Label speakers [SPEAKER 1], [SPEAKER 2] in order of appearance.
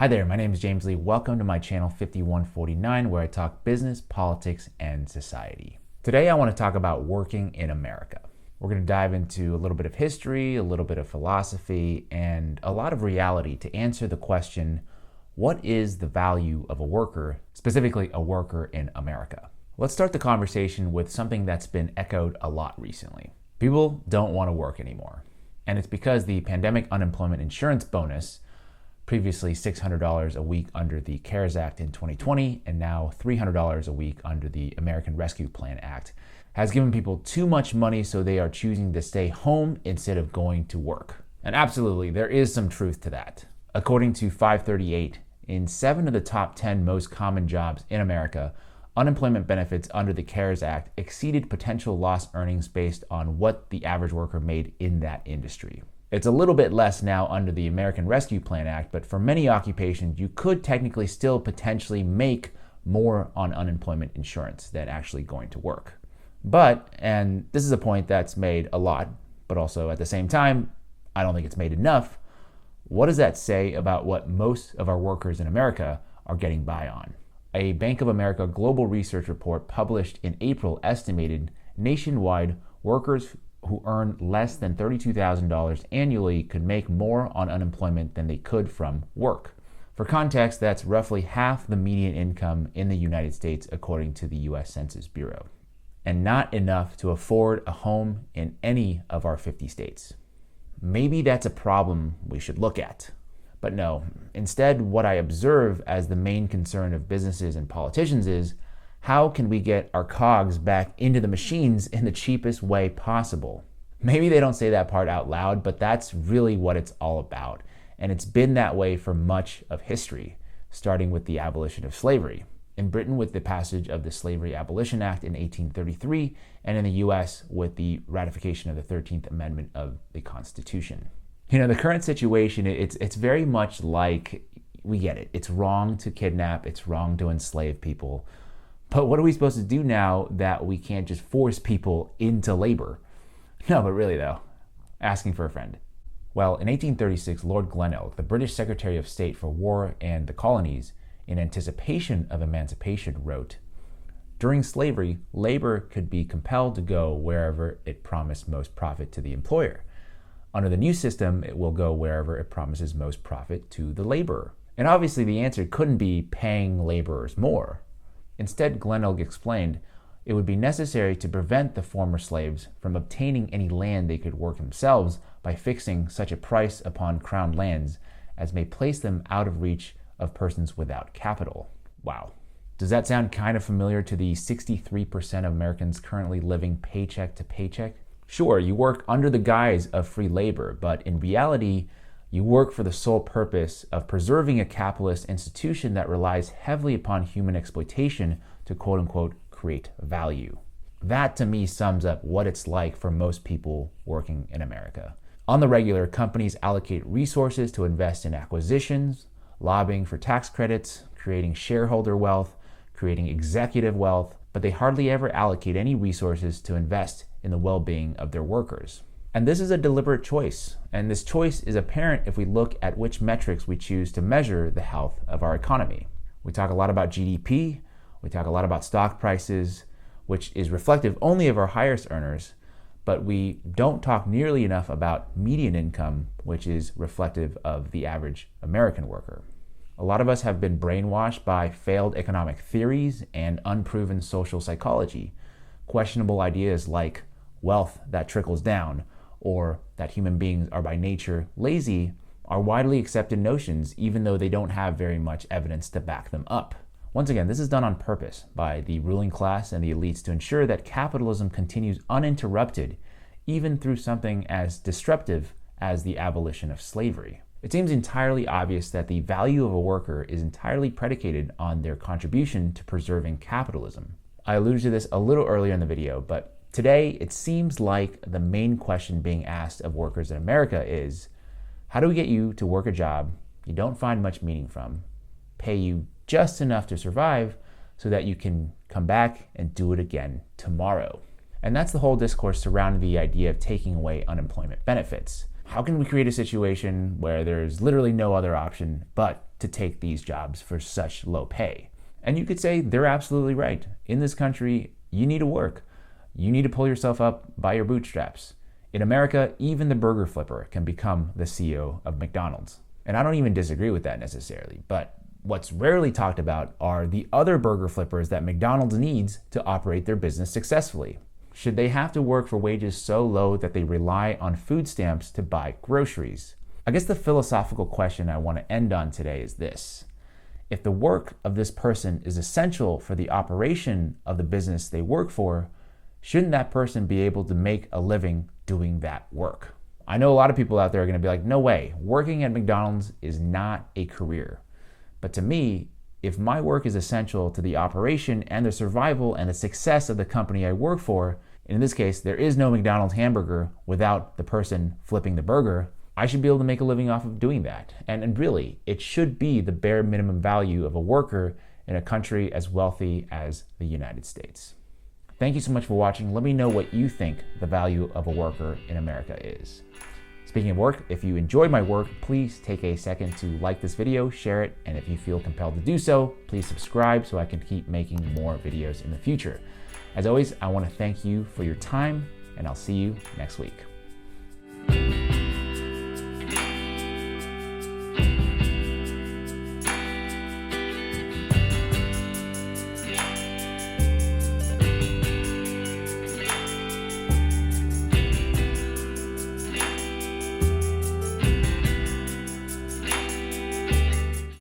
[SPEAKER 1] Hi there, my name is James Lee. Welcome to my channel 5149, where I talk business, politics, and society. Today I want to talk about working in America. We're going to dive into a little bit of history, a little bit of philosophy, and a lot of reality to answer the question, what is the value of a worker, specifically a worker in America? Let's start the conversation with something that's been echoed a lot recently. People don't want to work anymore. And it's because the pandemic unemployment insurance bonus, previously $600 a week under the CARES Act in 2020, and now $300 a week under the American Rescue Plan Act, has given people too much money, so they are choosing to stay home instead of going to work. And absolutely, there is some truth to that. According to 538, in 7 of the top 10 most common jobs in America, unemployment benefits under the CARES Act exceeded potential lost earnings based on what the average worker made in that industry. It's a little bit less now under the American Rescue Plan Act, but for many occupations, you could technically still potentially make more on unemployment insurance than actually going to work. But, and this is a point that's made a lot, but also at the same time, I don't think it's made enough. What does that say about what most of our workers in America are getting by on? A Bank of America global research report published in April estimated nationwide workers who earn less than $32,000 annually could make more on unemployment than they could from work. For context, that's roughly half the median income in the United States, according to the US Census Bureau, and not enough to afford a home in any of our 50 states. Maybe that's a problem we should look at. But no, instead, what I observe as the main concern of businesses and politicians is, how can we get our cogs back into the machines in the cheapest way possible? Maybe they don't say that part out loud, but that's really what it's all about. And it's been that way for much of history, starting with the abolition of slavery. In Britain with the passage of the Slavery Abolition Act in 1833, and in the US with the ratification of the 13th Amendment of the Constitution. You know, the current situation, it's very much like, we get it. It's wrong to kidnap, it's wrong to enslave people. But what are we supposed to do now that we can't just force people into labor? No, but really though, asking for a friend. Well, in 1836, Lord Glenelg, the British Secretary of State for War and the Colonies, in anticipation of emancipation, wrote, "During slavery, labor could be compelled to go wherever it promised most profit to the employer. Under the new system, it will go wherever it promises most profit to the laborer." And obviously the answer couldn't be paying laborers more. Instead, Glenelg explained, it would be necessary to prevent the former slaves from obtaining any land they could work themselves by fixing such a price upon crown lands as may place them out of reach of persons without capital. Wow. Does that sound kind of familiar to the 63% of Americans currently living paycheck to paycheck? Sure, you work under the guise of free labor, but in reality, you work for the sole purpose of preserving a capitalist institution that relies heavily upon human exploitation to quote-unquote create value. That to me sums up what it's like for most people working in America. On the regular, companies allocate resources to invest in acquisitions, lobbying for tax credits, creating shareholder wealth, creating executive wealth, but they hardly ever allocate any resources to invest in the well-being of their workers. And this is a deliberate choice, and this choice is apparent if we look at which metrics we choose to measure the health of our economy. We talk a lot about GDP, we talk a lot about stock prices, which is reflective only of our highest earners, but we don't talk nearly enough about median income, which is reflective of the average American worker. A lot of us have been brainwashed by failed economic theories and unproven social psychology. Questionable ideas like wealth that trickles down, or that human beings are by nature lazy, are widely accepted notions, even though they don't have very much evidence to back them up. Once again, this is done on purpose by the ruling class and the elites to ensure that capitalism continues uninterrupted, even through something as disruptive as the abolition of slavery. It seems entirely obvious that the value of a worker is entirely predicated on their contribution to preserving capitalism. I alluded to this a little earlier in the video, but today, it seems like the main question being asked of workers in America is, how do we get you to work a job you don't find much meaning from, pay you just enough to survive so that you can come back and do it again tomorrow? And that's the whole discourse surrounding the idea of taking away unemployment benefits. How can we create a situation where there's literally no other option but to take these jobs for such low pay. And you could say they're absolutely right. In this country, you need to work. You need to pull yourself up by your bootstraps. In America, even the burger flipper can become the CEO of McDonald's. And I don't even disagree with that necessarily, but what's rarely talked about are the other burger flippers that McDonald's needs to operate their business successfully. Should they have to work for wages so low that they rely on food stamps to buy groceries? I guess the philosophical question I want to end on today is this. If the work of this person is essential for the operation of the business they work for, shouldn't that person be able to make a living doing that work? I know a lot of people out there are going to be like, no way, working at McDonald's is not a career. But to me, if my work is essential to the operation and the survival and the success of the company I work for, and in this case, there is no McDonald's hamburger without the person flipping the burger, I should be able to make a living off of doing that. And really, it should be the bare minimum value of a worker in a country as wealthy as the United States. Thank you so much for watching. Let me know what you think the value of a worker in America is. Speaking of work, if you enjoyed my work, please take a second to like this video, share it, and if you feel compelled to do so, please subscribe so I can keep making more videos in the future. As always, I want to thank you for your time, and I'll see you next week.